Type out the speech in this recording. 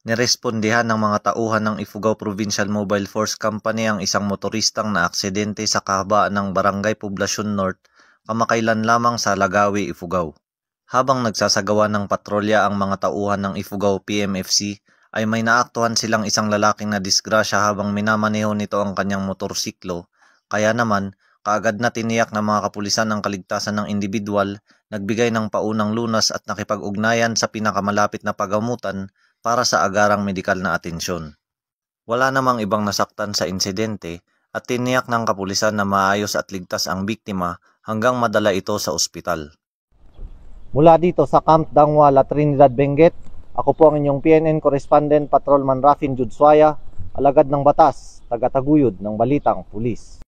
Nirespondihan ng mga tauhan ng Ifugao Provincial Mobile Force Company ang isang motoristang naaksidente sa kahabaan ng Barangay Poblacion North kamakailan lamang sa Lagawi, Ifugao. Habang nagsasagawa ng patrolya ang mga tauhan ng Ifugao PMFC ay may naaktuhan silang isang lalaking na disgrasya habang minamaneho nito ang kanyang motorsiklo, kaya naman kaagad na tiniyak ng mga kapulisan ang kaligtasan ng individual, nagbigay ng paunang lunas at nakipag-ugnayan sa pinakamalapit na pagamutan para sa agarang medikal na atensyon. Wala namang ibang nasaktan sa insidente at tiniyak ng kapulisan na maayos at ligtas ang biktima hanggang madala ito sa ospital. Mula dito sa Camp Dangwa, La Trinidad, Benguet, ako po ang inyong PNN Correspondent Patrolman Rafin Judswaya, alagad ng batas, taga-taguyod ng Balitang Pulis.